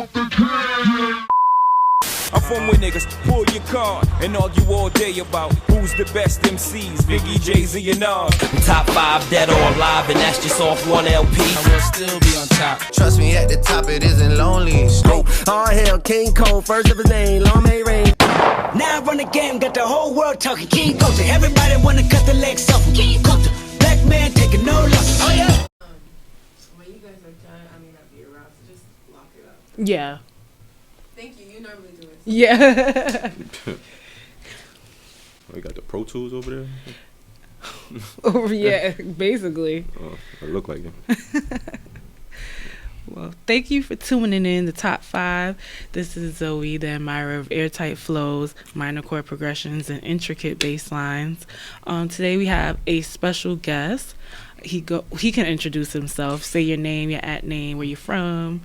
I'm from where niggas pull your card and argue all day about who's the best MCs, Biggie, JayZ, and Nas. Top 5 dead or alive, and that's just off one LP. I will still be on top. Trust me, at the top it isn't lonely. All hail King Cole, first of his name, long may reign. Now I run the game, got the whole world talking. King Culture, everybody wanna cut the legs off. King Culture, black man taking no losses. Oh yeah. So when you guys are done, I may not be around, so just lock it up. Yeah. Thank you. You normally do it. Yeah. We got the Pro Tools over there. Oh, yeah, basically. Oh, it look like it. Well, thank you for tuning in to Top 5. This is Zoe, the admirer of airtight flows, minor chord progressions, and intricate bass lines. Today we have a special guest. He can introduce himself, say your name, your @name, where you're from,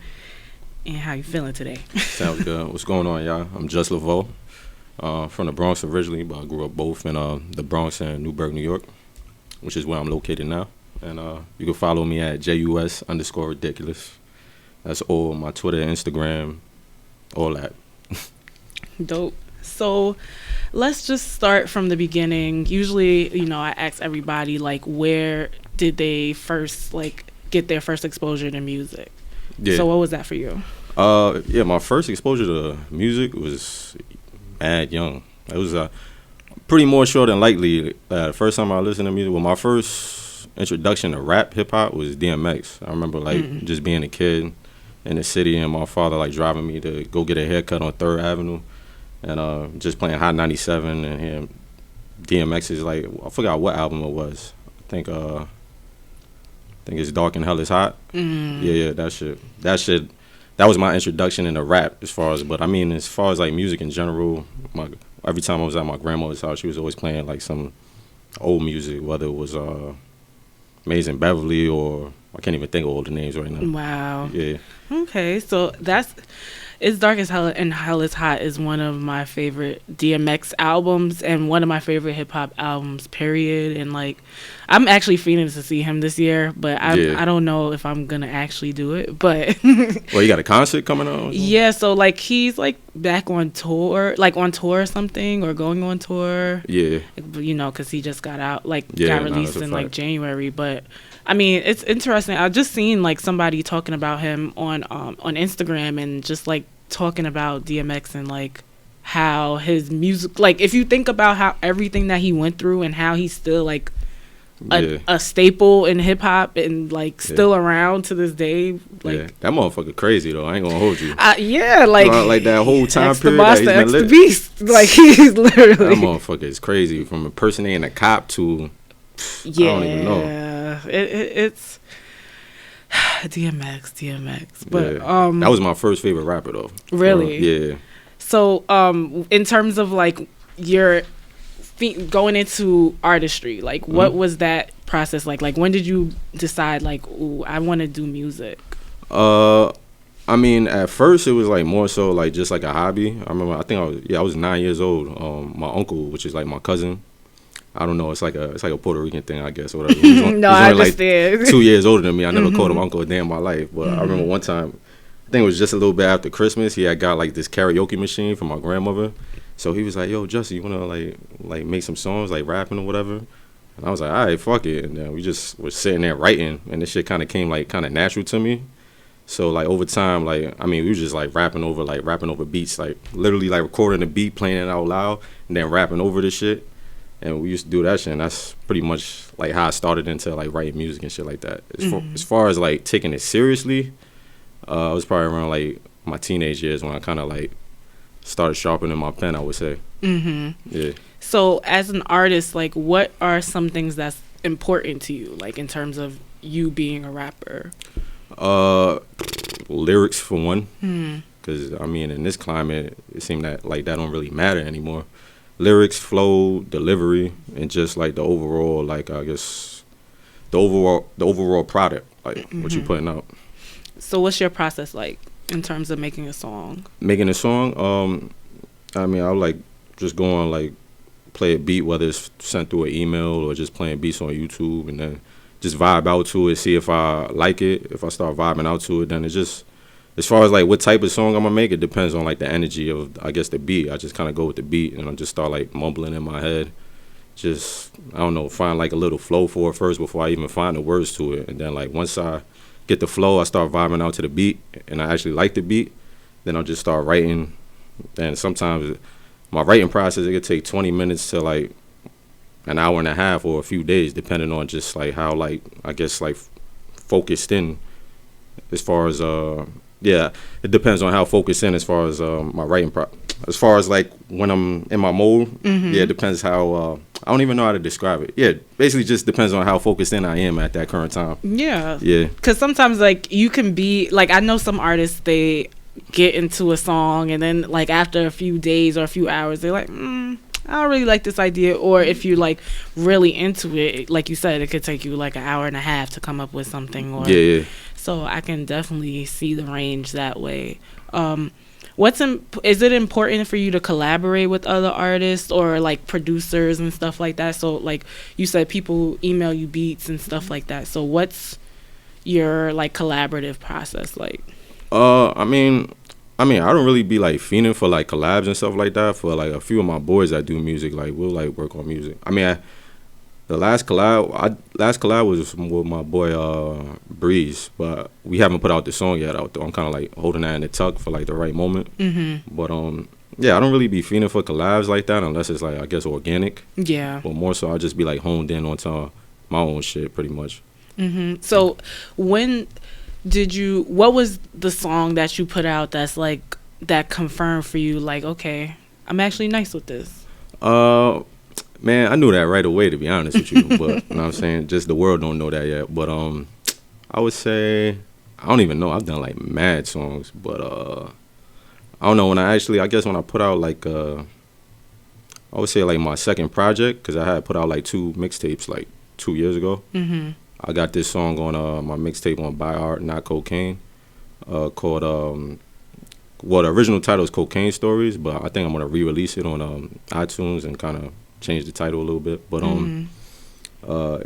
and how you feeling today. Sounds good. What's going on, y'all? I'm JUS LAVO. From the Bronx originally, but I grew up both in the Bronx and Newburgh, New York, which is where I'm located now. And you can follow me at JUS_ridiculous. That's all my Twitter, Instagram, all that. Dope. So let's just start from the beginning. Usually, I ask everybody, where did they first, get their first exposure to music? Yeah. So what was that for you? Yeah, my first exposure to music was mad young. It was pretty more sure than likely. The first time I listened to music, my first introduction to rap, hip-hop, was DMX. I remember, just being a kid in the city and my father, driving me to go get a haircut on 3rd Avenue and just playing Hot 97 and him. DMX's, I forgot what album it was. I think it's Dark and Hell is Hot. Yeah, that shit. That was my introduction into rap as far as music in general. Every time I was at my grandmother's house, she was always playing some old music, whether it was Amazing Beverly or I can't even think of all the names right now. Wow. Yeah. Okay, so It's Dark as Hell and Hell is Hot is one of my favorite DMX albums and one of my favorite hip hop albums, period. And I'm actually feeling to see him this year, but I don't know if I'm gonna actually do it. But well, you got a concert coming on? Yeah, so he's back on tour, on tour or something, or going on tour. Yeah. Because he just got out, got released in January. But I mean, it's interesting. I've just seen somebody talking about him on Instagram and just talking about DMX and how his music, if you think about how everything that he went through and how he's still a staple in hip hop and still around to this day. That motherfucker crazy though. I ain't gonna hold you. Yeah, that whole time period. The boss, the X the beast. He's literally. That motherfucker is crazy. From impersonating a cop to. I don't even know. It's DMX. But that was my first favorite rapper though. Really? Yeah. So in terms of your going into artistry, what was that process like? When did you decide ooh, I want to do music? I mean, at first it was more so just a hobby. I remember I was 9 years old. My uncle, which is my cousin, I don't know, it's like a Puerto Rican thing, I guess, or whatever. He's I understand. 2 years older than me. I never called him uncle a day in my life. But I remember one time, I think it was just a little bit after Christmas, he had got this karaoke machine from my grandmother. So he was like, yo, Justin, you wanna make some songs, rapping or whatever? And I was like, all right, fuck it. And then we just was sitting there writing, and this shit kind of came kind of natural to me. So over time, we was just rapping over beats, literally recording the beat, playing it out loud, and then rapping over the shit. And we used to do that shit, and that's pretty much how I started into writing music and shit like that. As far as taking it seriously, it was probably around my teenage years when I kind of started sharpening my pen, I would say. Yeah. So as an artist, what are some things that's important to you, in terms of you being a rapper? Lyrics for one, because in this climate, it seemed that that don't really matter anymore. Lyrics, flow, delivery, and just the overall, I guess, the overall product, what you putting out. So what's your process in terms of making a song? Making a song, I'll just go on play a beat, whether it's sent through an email or just playing beats on YouTube, and then just vibe out to it, see if I like it. If I start vibing out to it, then it's just as far as like what type of song I'm gonna make, it depends on like the energy of, I guess, the beat. I just kind of go with the beat and I just start like mumbling in my head. Just, I don't know, find like a little flow for it first before I even find the words to it. And then like once I get the flow, I start vibing out to the beat and I actually like the beat. Then I'll just start writing. And sometimes my writing process, it could take 20 minutes to like an hour and a half or a few days, depending on just like how, like, I guess like focused in as far as yeah, it depends on how focused in as far as my writing as far as like when I'm in my mode. Yeah, it depends how I don't even know how to describe it. Yeah, basically just depends on how focused in I am at that current time. Yeah, because sometimes like you can be like, I know some artists, they get into a song and then like after a few days or a few hours they're like, I don't really like this idea. Or if you're like really into it, like you said, it could take you like an hour and a half to come up with something. Or so I can definitely see the range that way. Is it important for you to collaborate with other artists or like producers and stuff like that? So like you said, people email you beats and stuff like that. So what's your like collaborative process like? I mean, I don't really be like fiending for like collabs and stuff like that. For like a few of my boys that do music, like we'll like work on music. I mean, the last collab was with my boy Breeze, but we haven't put out the song yet. I'm kind of like holding that in the tuck for like the right moment. But yeah, I don't really be fiending for collabs like that unless it's like, I guess, organic. Yeah. But more so, I'll just be like honed in onto my own shit pretty much. So when what was the song that you put out that's like that confirmed for you, like, okay, I'm actually nice with this? Man, I knew that right away, to be honest with you. But you know what I'm saying, just the world don't know that yet. But I would say, I don't even know, I've done like mad songs, but I don't know, I guess when I put out like I would say like my second project, because I had put out like 2 mixtapes like 2 years ago. I got this song on my mixtape on By Art, Not Cocaine, called well, the original title is Cocaine Stories, but I think I'm gonna re-release it on iTunes and kind of change the title a little bit. But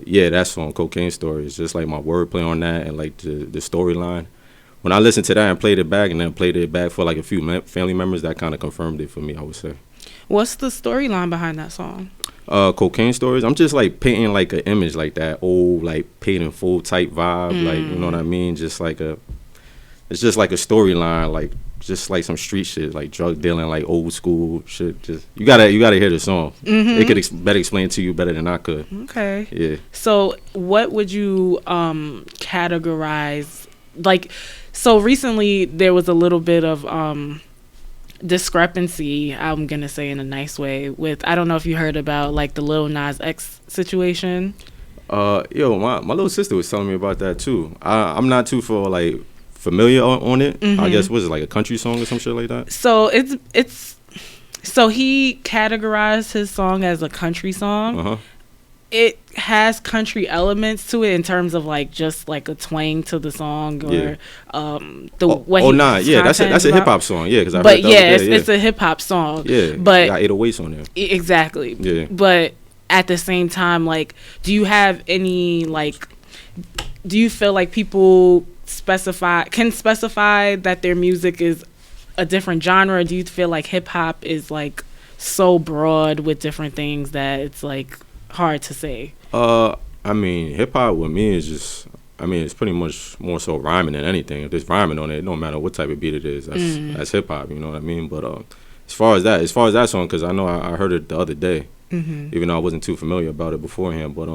yeah, that song Cocaine Stories, just like my wordplay on that and like the storyline. When I listened to that and played it back and then played it back for like a few family members, that kind of confirmed it for me, I would say. What's the storyline behind that song? Cocaine Stories. I'm just like painting like an image like that old like paid in full type vibe, like, you know what I mean? Just like it's just like a storyline, like just like some street shit, like drug dealing, like old school shit. Just you gotta hear the song. It could better explain it to you better than I could. Okay. Yeah. So what would you categorize, like, so recently there was a little bit of discrepancy, I'm gonna say in a nice way, with, I don't know if you heard about like the Lil Nas X situation. Yo, my little sister was telling me about that too. I'm not too familiar on it. I guess, was it like a country song or some shit like that? So so he categorized his song as a country song. It has country elements to it in terms of like just like a twang to the song, or that's a hip hop song. Yeah, because it's a hip hop song. Yeah, but got 808s on there. Exactly. Yeah, but at the same time, like, do you have any like? Do you feel like people can specify that their music is a different genre? Or do you feel like hip hop is like so broad with different things that it's like hard to say? I mean, hip hop with me is just, I mean, it's pretty much more so rhyming than anything. If there's rhyming on it, no matter what type of beat it is, that's hip hop. You know what I mean? But as far as that song, because I know I heard it the other day, even though I wasn't too familiar about it beforehand. But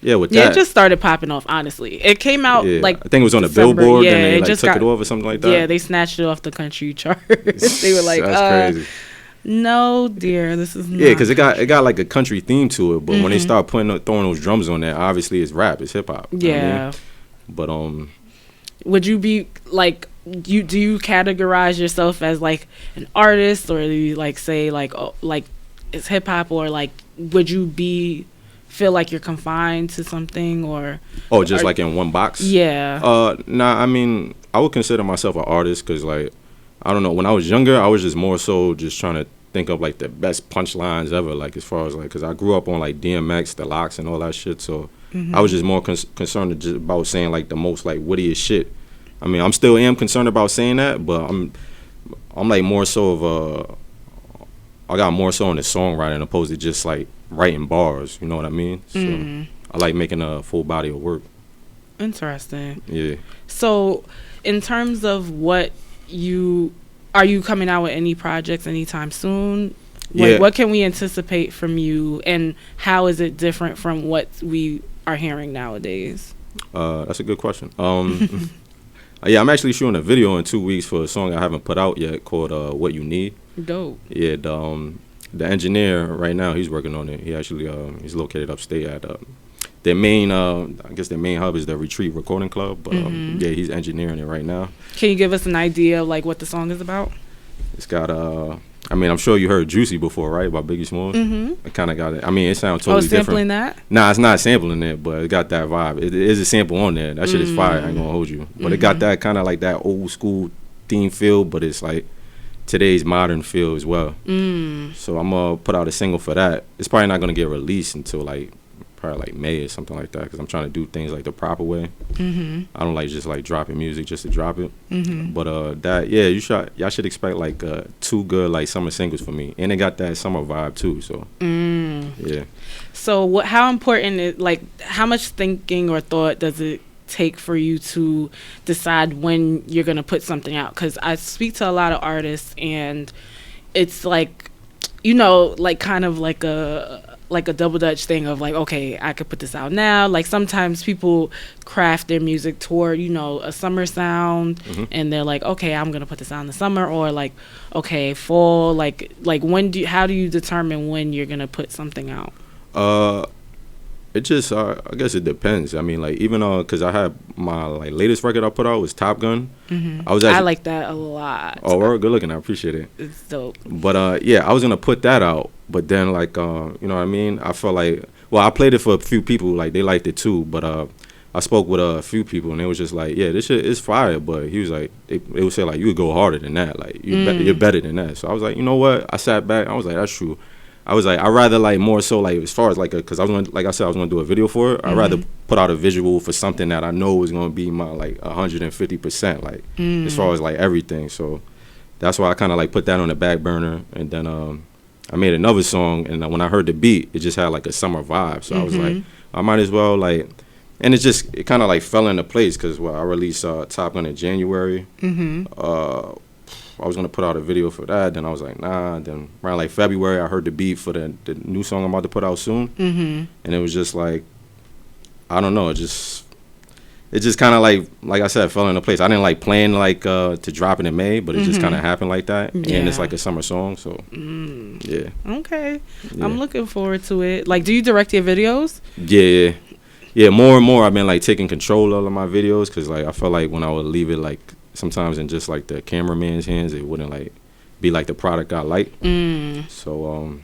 yeah, that, it just started popping off. Honestly, it came out like, I think it was on the Billboard, and they like took it off or something like that. Yeah, they snatched it off the country chart. They were like, that's crazy. No, dear, this is not. Yeah, because it got like a country theme to it, but when they start throwing those drums on there, obviously it's rap, it's hip hop. Yeah. You know what I mean? But would you be like, do you categorize yourself as like an artist, or do you like say like, oh, like it's hip hop, or like would you feel like you're confined to something, or just like in one box? Yeah. Nah, I mean, I would consider myself an artist because, like, I don't know, when I was younger, I was just more so just trying to think of like the best punchlines ever, like as far as like, because I grew up on like DMX, the Locks, and all that shit, so I was just more concerned just about saying like the most like wittiest shit. I mean, I'm still am concerned about saying that, but I'm like more so of I got more so in the songwriting opposed to just like writing bars. You know what I mean? So I like making a full body of work. Interesting. Yeah. So, in terms of are you coming out with any projects anytime soon? Like, what can we anticipate from you, and how is it different from what we are hearing nowadays? That's a good question. Yeah, I'm actually shooting a video in 2 weeks for a song I haven't put out yet called "What You Need." Dope. Yeah, the engineer right now, he's working on it. He actually he's located upstate at their main I guess their main hub is the Retreat Recording Club. But yeah, he's engineering it right now. Can you give us an idea of like what the song is about? It's got I mean, I'm sure you heard "Juicy" before, right? By Biggie Smalls. I kind of got it. I mean, it sounds totally different. Sampling that? Nah, it's not sampling it, but it got that vibe. It is a sample on there. That shit is fire. I ain't gonna hold you, but it got that kind of like that old school theme feel, but it's like today's modern feel as well. So I'm gonna put out a single for that. It's probably not gonna get released until probably like May or something like that, because I'm trying to do things like the proper way. I don't like just like dropping music just to drop it. But that, yeah, y'all should expect like 2 good like summer singles for me, and it got that summer vibe too. So yeah. So how important is, like, how much thinking or thought does it take for you to decide when you're gonna put something out? Because I speak to a lot of artists, and it's like, you know, like kind of like a double dutch thing of like, okay, I could put this out now. Like sometimes people craft their music toward, you know, a summer sound, and they're like, okay, I'm gonna put this out in the summer, or like, okay, fall. Like how do you determine when you're gonna put something out? It just I guess it depends. I mean, like, even because I had my like latest record I put out was Top Gun. I like that a lot. Oh, we're good looking. I appreciate it. It's dope. But yeah, I was gonna put that out, but then like you know what I mean. I felt like, well, I played it for a few people, like they liked it too. But I spoke with a few people, and they was just like, yeah, this shit is fire. But he was like, they would say like, you would go harder than that. Like you're better than that. So I was like, you know what? I sat back. I was like, that's true. I was like, I'd rather like more so like as far as like because I was gonna, like I said, I was gonna do a video for it. I'd rather put out a visual for something that I know is gonna be my like 150%, like as far as like everything. So that's why I kind of like put that on the back burner, and then I made another song, and when I heard the beat, it just had like a summer vibe. So I was like, I might as well like, and it kind of like fell into place because I released Top Gun in January. I was gonna put out a video for that, then I was like, nah. Then around like February, I heard the beat for the new song I'm about to put out soon, and it was just like, I don't know, it just kind of like I said, fell into place. I didn't like plan like to drop it in May, but it just kind of happened like that, and it's like a summer song, so yeah. Okay, yeah. I'm looking forward to it. Like, do you direct your videos? Yeah. More and more, I've been like taking control of my videos, because like I felt like when I would leave it like sometimes in just like the cameraman's hands, it wouldn't like be like the product I like. So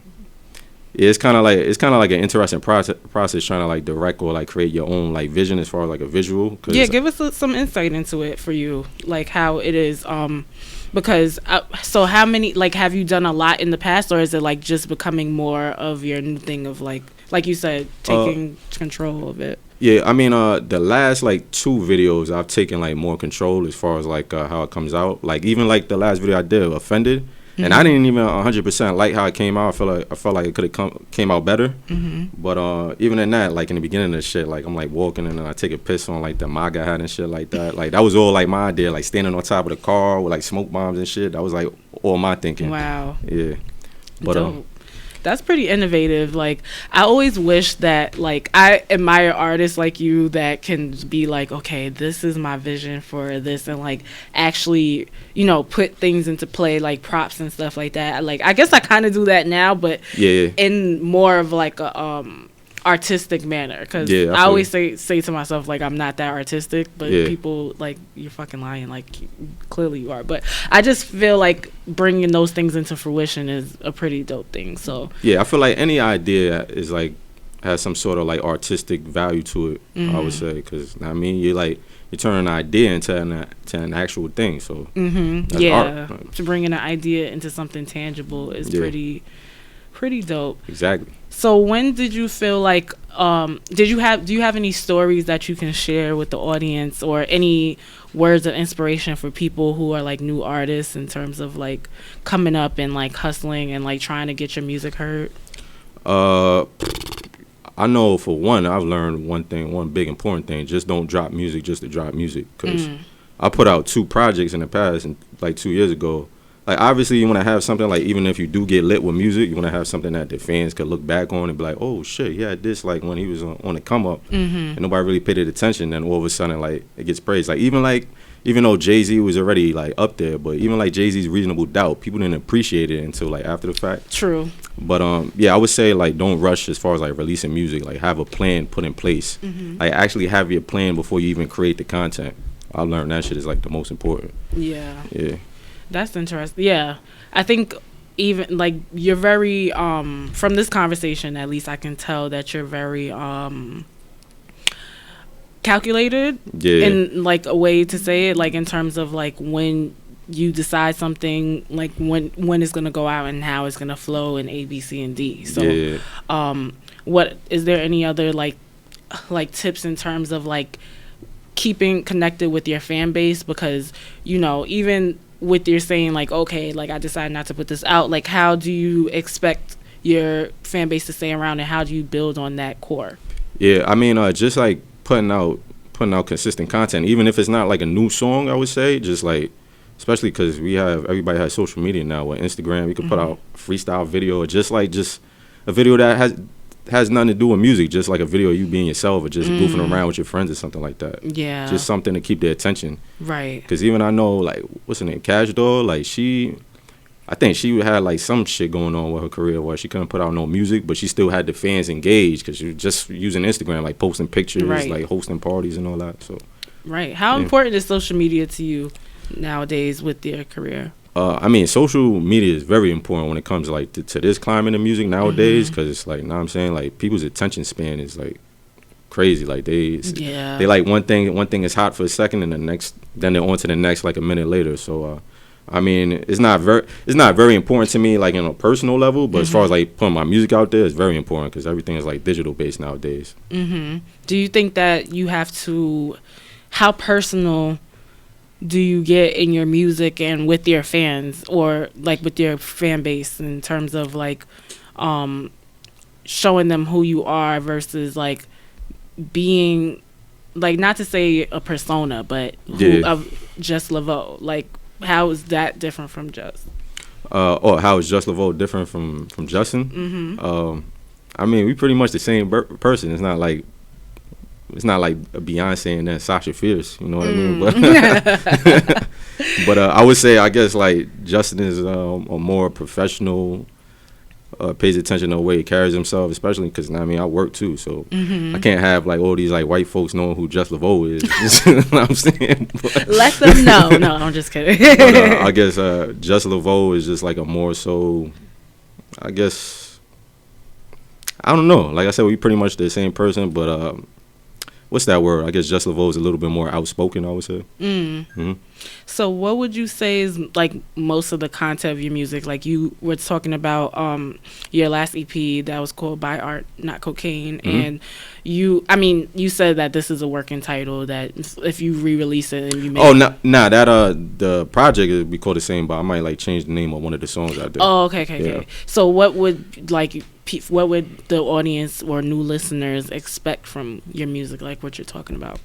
yeah, it's kind of like an interesting process trying to like direct or like create your own like vision as far as like a visual. Yeah, give us some insight into it for you, like how it is. Because so how many, like, have you done a lot in the past, or is it like just becoming more of your new thing of like you said, taking control of it? Yeah, I mean, the last like 2 videos I've taken like more control as far as like how it comes out. Like even like the last video I did, Offended, and I didn't even 100% like how it came out. I felt like it could have came out better. But even in that, like in the beginning of the shit, like I'm like walking and then I take a piss on like the MAGA hat and shit like that. Like that was all like my idea, like standing on top of the car with like smoke bombs and shit. That was like all my thinking. Wow. Yeah. But that's pretty innovative. Like, I always wish that, like, I admire artists like you that can be like, okay, this is my vision for this, and like actually, you know, put things into play, like props and stuff like that. Like, I guess I kind of do that now, but in more of like a artistic manner, because I always say to myself like I'm not that artistic, but people like, you're fucking lying, like clearly you are. But I just feel like bringing those things into fruition is a pretty dope thing. So yeah, I feel like any idea is like has some sort of like artistic value to it. I would say, because I mean, you're turning an idea into an actual thing. So art. To bring an idea into something tangible is pretty dope. Exactly. So when did you feel like do you have any stories that you can share with the audience, or any words of inspiration for people who are like new artists in terms of like coming up and like hustling and like trying to get your music heard? I know for one, I've learned one big important thing: just don't drop music just to drop music. Because I put out 2 projects in the past, and like 2 years ago. Like, obviously, you want to have something, like, even if you do get lit with music, you want to have something that the fans could look back on and be like, oh, shit, he had this, like, when he was on the come-up, and nobody really paid it attention, then all of a sudden, like, it gets praised. Like, even though JayZ was already, like, up there, but even, like, JayZ's Reasonable Doubt, people didn't appreciate it until, like, after the fact. True. But, yeah, I would say, like, don't rush as far as, like, releasing music. Like, have a plan put in place. Like, actually have your plan before you even create the content. I learned that shit is, like, the most important. Yeah. Yeah. That's interesting. Yeah. I think even like you're very from this conversation, at least I can tell that you're very calculated in like a way to say it, like in terms of like when you decide something, like when it's gonna go out and how it's gonna flow in A, B, C, and D. So what is there any other like tips in terms of like keeping connected with your fan base? Because, you know, even with your saying like, okay, like I decided not to put this out, like how do you expect your fan base to stay around, and how do you build on that core? Yeah, I mean, just like putting out consistent content, even if it's not like a new song, I would say, just like, especially because everybody has social media now with Instagram. You can put out a freestyle video, or just a video that has nothing to do with music, just like a video of you being yourself, or just goofing around with your friends or something like that. Yeah. Just something to keep their attention. Right. Because even I know, like, what's her name? Cash Doll, like, I think she had, like, some shit going on with her career where she couldn't put out no music, but she still had the fans engaged because she was just using Instagram, like, posting pictures, like, hosting parties and all that. So. Right. How important is social media to you nowadays with your career? I mean, social media is very important when it comes like to this climate of music nowadays, because it's like, you know what I'm saying, like people's attention span is like crazy. Like they like one thing is hot for a second, and then they're on to the next like a minute later. So I mean, it's not very important to me like in a personal level, but as far as like putting my music out there, it's very important because everything is like digital based nowadays. Do you think that you have to, how personal do you get in your music and with your fans, or like with your fan base, in terms of like showing them who you are versus like being, like, not to say a persona, but of JUS LAVO? Like, how is that different from JUS? How is JUS LAVO different from Justin? I mean, we pretty much the same person. It's not like a Beyonce and then Sasha Fierce, you know what I mean? But I would say, I guess, like, Justin is a more professional, pays attention to the way he carries himself, especially because, I mean, I work too, so I can't have, like, all these, like, white folks knowing who JUS LAVO is. You know what I'm saying? Let them know. No, I'm just kidding. But, I guess JUS LAVO is just, like, a more so, I guess, I don't know. Like I said, we pretty much the same person, but what's that word? I guess JUS LAVO is a little bit more outspoken, I would say. So what would you say is like most of the content of your music? Like, you were talking about your last EP that was called By Art, Not Cocaine, and you said that this is a working title, that if you re-release it and you make the project would be called the same, but I might like change the name of one of the songs out there. Oh, okay. So what would the audience or new listeners expect from your music, like what you're talking about?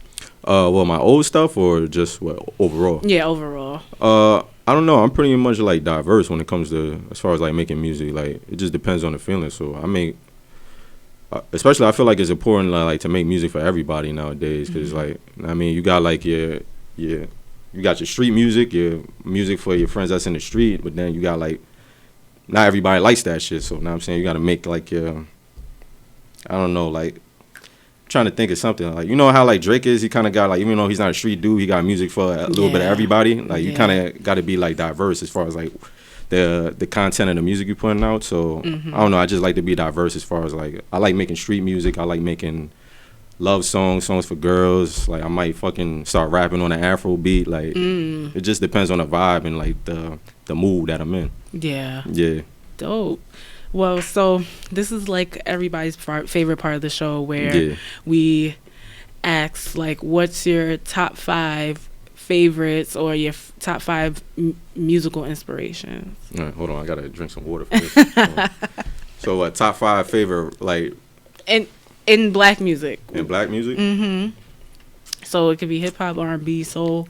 Well, my old stuff or just overall? Yeah, overall. I don't know. I'm pretty much like diverse when it comes to, as far as like making music. Like, it just depends on the feeling. So I make, especially I feel like it's important like to make music for everybody nowadays, because like, I mean, you got like you got your street music, your music for your friends that's in the street, but then you got like, not everybody likes that shit. So now I'm saying you got to make like your, I don't know, like, trying to think of something, like, you know how like Drake is, he kind of got like, even though he's not a street dude, he got music for a little bit of everybody. Like, you kind of got to be like diverse as far as like the content of the music you're putting out. So I don't know, I just like to be diverse as far as like, I like making street music, I like making love songs for girls. Like, I might fucking start rapping on an Afro beat. Like, it just depends on the vibe and like the mood that I'm in. Yeah. Yeah. Dope. Well, so this is like everybody's favorite part of the show where we ask, like, what's your top 5 favorites or your top 5 musical inspirations? All right, hold on. I got to drink some water for this. So, top 5 favorite, like... In black music. In black music? Mm-hmm. So, it could be hip-hop, R&B, soul.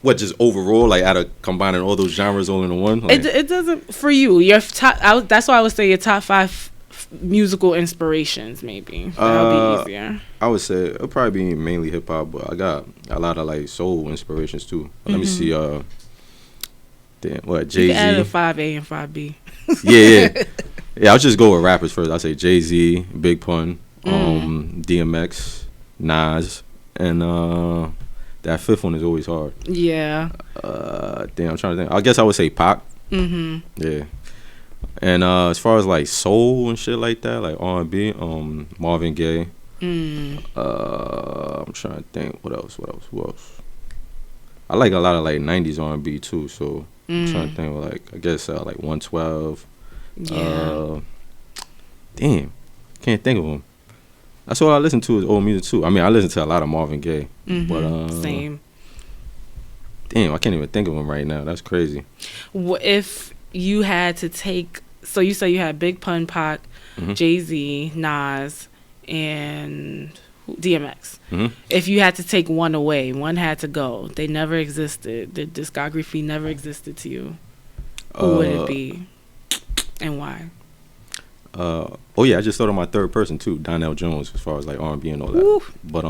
What, just overall, like out of combining all those genres all into one? Like, it doesn't, for you, your top, that's why I would say your top 5 musical inspirations, maybe. That'll be easier. I would say it'll probably be mainly hip hop, but I got a lot of like soul inspirations too. Let me see, JayZ. You can add a 5A and 5B. Yeah, I'll just go with rappers first. I'll say JayZ, Big Pun, DMX, Nas, and that 5th one is always hard. Yeah. I'm trying to think. I guess I would say Pac. Mm-hmm. Yeah. And as far as like soul and shit like that, like R&B, Marvin Gaye. I'm trying to think. What else? Who else? I like a lot of like 90s R&B too. So I'm trying to think. Like I guess like 112. Yeah. Can't think of them. That's all I listen to is old music too. I mean, I listen to a lot of Marvin Gaye, but same. Damn, I can't even think of them right now. That's crazy. If you had to take, so you say you had Big Pun, Pac, JayZ, Nas, and DMX. If you had to take one away, one had to go. They never existed. The discography never existed to you. Who would it be, and why? I just thought of my third person too, Donell Jones, as far as like R&B and all that. Woo. But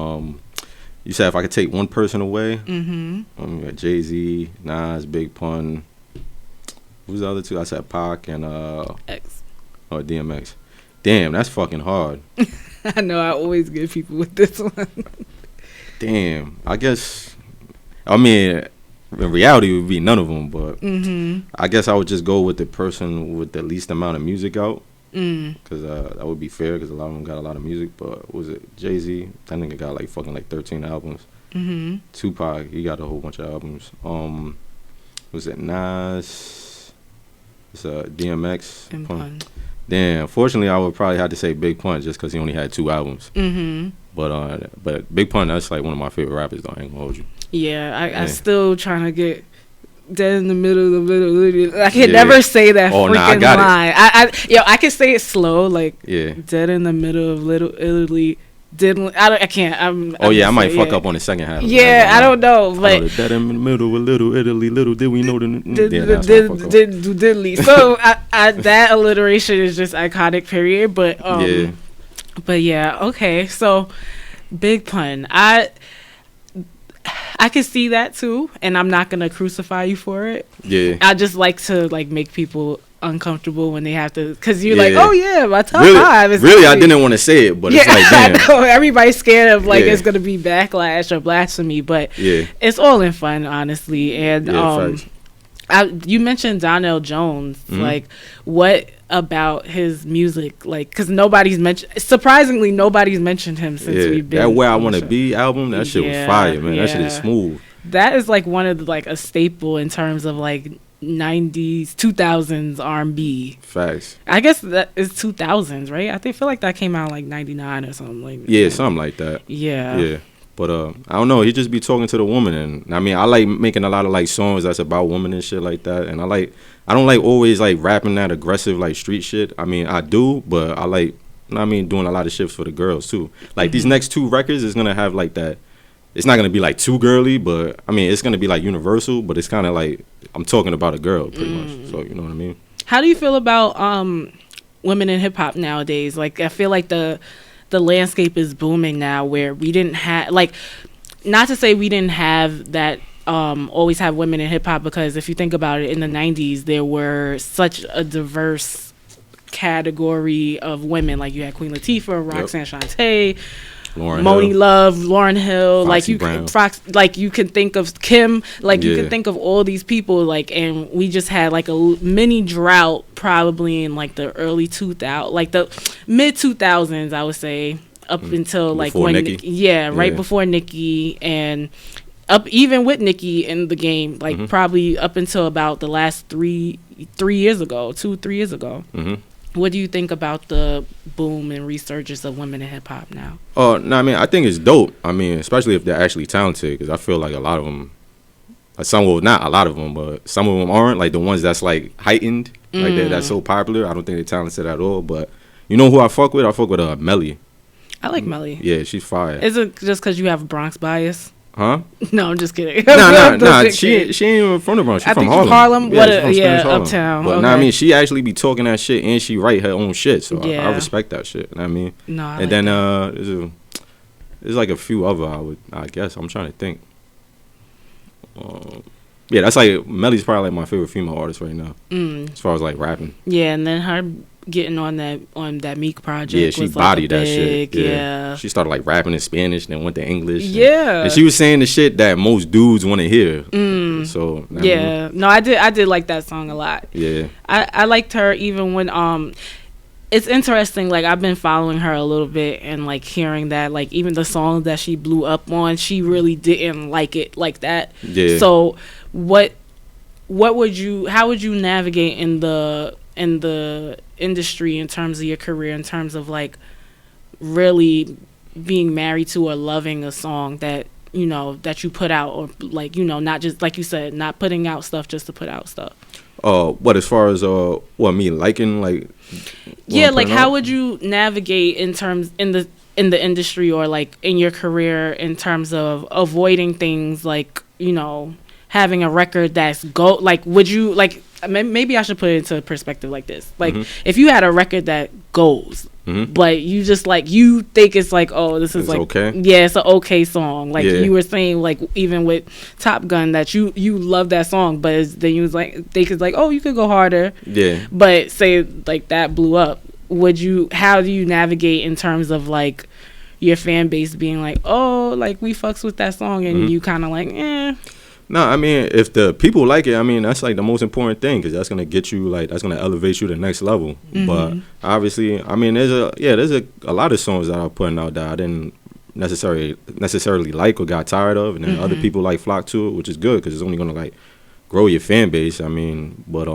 you said if I could take one person away, JayZ, Nas, Big Pun. Who's the other two? I said Pac and X. Or DMX. Damn, that's fucking hard. I know I always get people with this one. Damn, I guess. I mean, in reality, it would be none of them, but I guess I would just go with the person with the least amount of music out. Because that would be fair, because a lot of them got a lot of music. But what was it JayZ? That nigga got like fucking like 13 albums. Tupac, he got a whole bunch of albums. Was it Nas? It's DMX. And Pun. Damn, fortunately I would probably have to say Big Pun just because he only had 2 albums. But Big Pun, that's like one of my favorite rappers though, I ain't gonna hold you. Yeah, I still trying to get dead in the middle. I can never say that freaking line. I can say it slow, like dead in the middle of Little Italy. I can't. I might fuck up on the second half. Yeah, I don't know, but dead in the middle with Little Italy. Little did we know diddly. So that alliteration is just iconic. Period. But okay. So Big Pun, I can see that too, and I'm not gonna crucify you for it. Yeah, I just like to like make people uncomfortable when they have to, because you're like, oh yeah, my top 5 is really. I didn't want to say it, but it's like, damn. I know everybody's scared of like it's gonna be backlash or blasphemy, but it's all in fun, honestly. And you mentioned Donell Jones, like what about his music, like, because surprisingly nobody's mentioned him since we've been that Where I Want to Be album, that shit was fire, man. That shit is smooth. That is like one of the, like a staple in terms of like 90s 2000s R&B. Facts. I guess that is 2000s, right? I feel like that came out like 99 or something like that. Yeah, something like that. Yeah. But I don't know, he just be talking to the woman, and I mean, I like making a lot of like songs that's about women and shit like that, and I don't like always like rapping that aggressive like street shit. I mean, I do, but I like, doing a lot of shit for the girls too. Like these next 2 records is gonna have like that. It's not gonna be like too girly, but I mean, it's gonna be like universal, but it's kind of like I'm talking about a girl pretty much. So you know what I mean? How do you feel about women in hip hop nowadays? Like, I feel like the landscape is booming now, where we didn't have, like, not to say we didn't have that, always have women in hip hop, because if you think about it, in the 90s there were such a diverse category of women. Like you had Queen Latifah, Roxanne Shante, Moni Love, Lauryn Hill, like you can think of Kim, like you can think of all these people, like, and we just had like a mini drought probably in like the early 2000s, like the mid 2000s, I would say, up until like before when Nicki. Right before Nicki, and up even with Nicki in the game, like probably up until about the last 3 years ago, 2-3 years ago. What do you think about the boom and resurgence of women in hip hop now? Oh, no, I mean, I think it's dope. I mean, especially if they're actually talented, because I feel like a lot of them, not a lot of them, but some of them aren't, like the ones that's like heightened, like that's so popular. I don't think they're talented at all. But you know who I fuck with? I fuck with Melly. I like Melly. Yeah, she's fire. Is it just because you have Bronx bias? Huh? No, I'm just kidding. Nah. She ain't even from the Bronx. She's from Harlem. Yeah, Uptown. But okay. I mean, she actually be talking that shit and she write her own shit. So I respect that shit. You know what I mean? No, I and like then that. there's like a few other. I guess I'm trying to think. Yeah, that's like Melly's probably like my favorite female artist right now, as far as like rapping. Yeah, and then her getting on that Meek project. Yeah, she was bodied like that shit. Yeah, she started like rapping in Spanish, then went to English. Yeah, and she was saying the shit that most dudes want to hear. So yeah, no, I did like that song a lot. Yeah, I liked her even when It's interesting, like I've been following her a little bit and like hearing that like even the songs that she blew up on, she really didn't like it like that. Yeah. So how would you navigate in the industry in terms of your career, in terms of like really being married to or loving a song that you know that you put out, or like you know not just like you said, not putting out stuff just to put out stuff? What as far as me liking like? Yeah, like how would you navigate in the industry or like in your career in terms of avoiding things like you know having a record that's like would you like maybe I should put it into perspective like this, like if you had a record that goes but you just like you think it's like this is like okay. Yeah, it's an okay song, like yeah. You were saying like even with Top Gun that you love that song, but then you was like they could like you could go harder, yeah, but say like that blew up. How do you navigate in terms of like your fan base being like like we fucks with that song and you kind of like No, I mean, if the people like it, I mean, that's like the most important thing because that's gonna get you that's gonna elevate you to the next level. But obviously, I mean, there's a lot of songs that I'm putting out that I didn't necessarily like or got tired of, and then other people like flock to it, which is good because it's only gonna like grow your fan base. I mean, but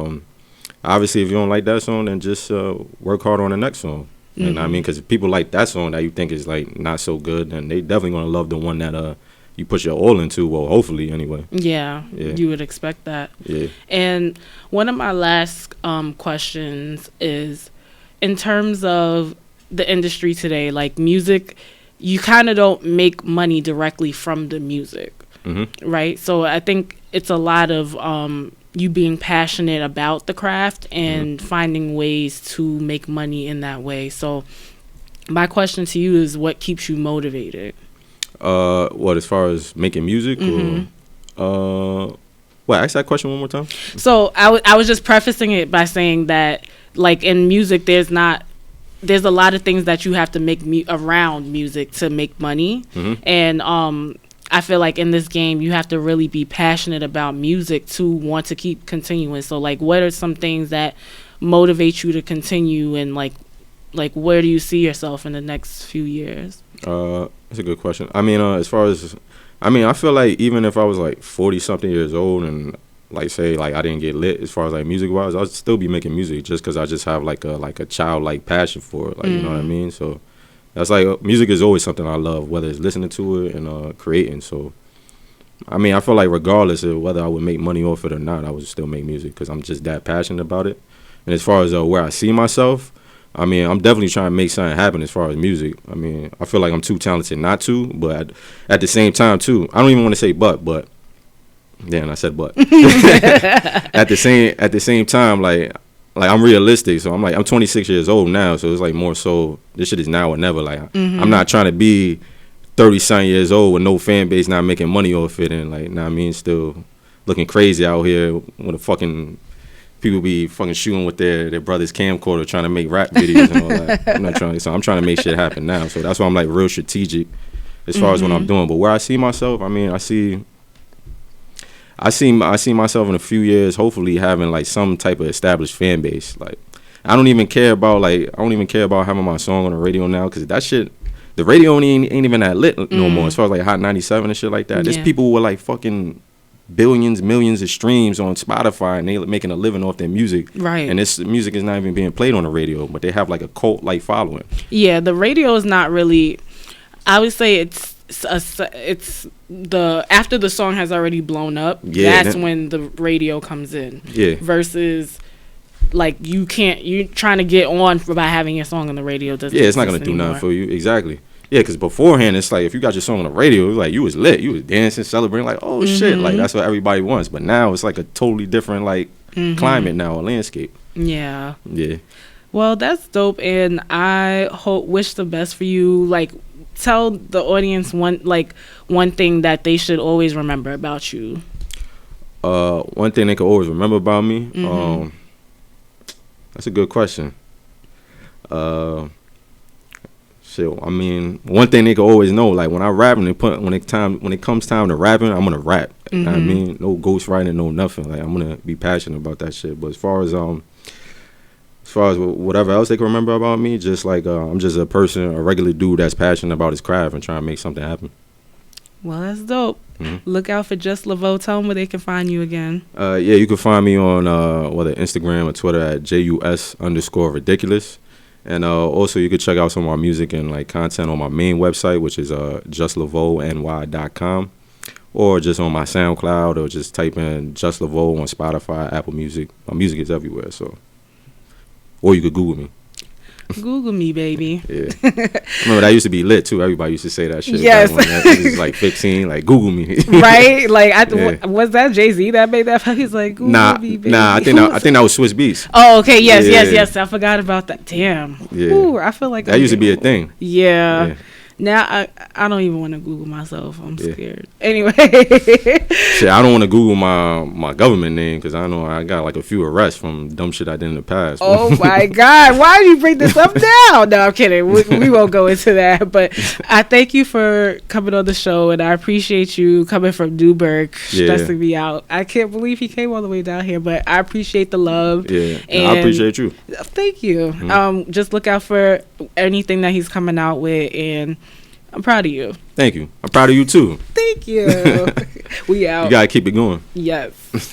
obviously, if you don't like that song, then just work hard on the next song. And I mean, because if people like that song that you think is like not so good, then they definitely gonna love the one that you put your all into. Well, hopefully, anyway. Yeah, you would expect that. Yeah. And one of my last questions is, in terms of the industry today, like music, you kind of don't make money directly from the music, right? So I think it's a lot of you being passionate about the craft and finding ways to make money in that way. So my question to you is, what keeps you motivated? What, as far as making music? Or ask that question one more time. So I was just prefacing it by saying that like in music there's a lot of things that you have to make around music to make money, and I feel like in this game you have to really be passionate about music to want to keep continuing. So like what are some things that motivate you to continue, and like where do you see yourself in the next few years? That's a good question. I mean, as far as I feel like even if I was like 40 something years old and like say like I didn't get lit as far as like music wise, I'd still be making music just because I just have like a childlike passion for it, like you know what I mean. So that's like music is always something I love, whether it's listening to it and creating. So I mean, I feel like regardless of whether I would make money off it or not, I would still make music because I'm just that passionate about it. And as far as where I see myself, I mean, I'm definitely trying to make something happen as far as music. I mean, I feel like I'm too talented not to, but at the same time, too, I don't even want to say but damn, I said but. At the same time, like I'm realistic, so I'm 26 years old now, so it's like more so this shit is now or never. Like I'm not trying to be 30-something years old with no fan base, not making money off it, and like, I mean, still looking crazy out here with a fucking. People be fucking shooting with their brother's camcorder trying to make rap videos and all that. I'm trying to make shit happen now. So that's why I'm like real strategic as far as what I'm doing. But where I see myself, I mean, I see myself in a few years, hopefully having like some type of established fan base. Like I don't even care about having my song on the radio now, because that shit the radio ain't even that lit no more. As far as like Hot 97 and shit like that. There's people with like fucking billions, millions of streams on Spotify, and they making a living off their music. Right. And this music is not even being played on the radio, but they have like a cult like following. Yeah, the radio is not really. I would say it's the after the song has already blown up. Yeah, that's when the radio comes in. Yeah. Versus. Like you're trying to get on by having your song on the radio. It's not gonna do nothing for you. Exactly. Yeah, because beforehand it's like if you got your song on the radio, it's like you was lit, you was dancing, celebrating, like oh shit, like that's what everybody wants. But now it's like a totally different like climate now, a landscape. Yeah. Yeah. Well, that's dope, and I wish the best for you. Like, tell the audience one thing that they should always remember about you. One thing they can always remember about me. That's a good question. Shit, I mean, one thing they can always know, like when I rap and when it comes time to rapping, I'm gonna rap. I mean, no ghostwriting, no nothing. Like I'm gonna be passionate about that shit. But as far as whatever else they can remember about me, just like I'm just a person, a regular dude that's passionate about his craft and trying to make something happen. Well, that's dope. Look out for JUS LAVO. Tell them where they can find you again. Yeah, you can find me on whether Instagram or Twitter at JUS_ridiculous. And also you can check out some of my music and like content on my main website, which is juslavony.com, or just on my SoundCloud, or just type in JUS LAVO on Spotify, Apple Music. My music is everywhere, so. Or you could Google me. Google me, baby. Yeah. Remember that used to be lit too. Everybody used to say that shit. Yes. When I was like 15, like Google me. Right? Like was that JayZ that made that? He's like Google me, baby. Nah, I think that was Swiss Beats. Oh, okay. Yes. I forgot about that. Damn. Yeah. Ooh, I feel like that used to be a thing. Yeah. Now I don't even want to Google myself. I'm scared. Anyway. Shit, I don't want to Google my government name because I know I got like a few arrests from dumb shit I did in the past. Oh my God. Why do you bring this up now? No, I'm kidding. We won't go into that. But I thank you for coming on the show, and I appreciate you coming from Newburgh, stressing me out. I can't believe he came all the way down here, but I appreciate the love. Yeah, I appreciate you. Thank you. Just look out for anything that he's coming out with, and I'm proud of you. Thank you. I'm proud of you too. Thank you. We out. You gotta keep it going. Yes.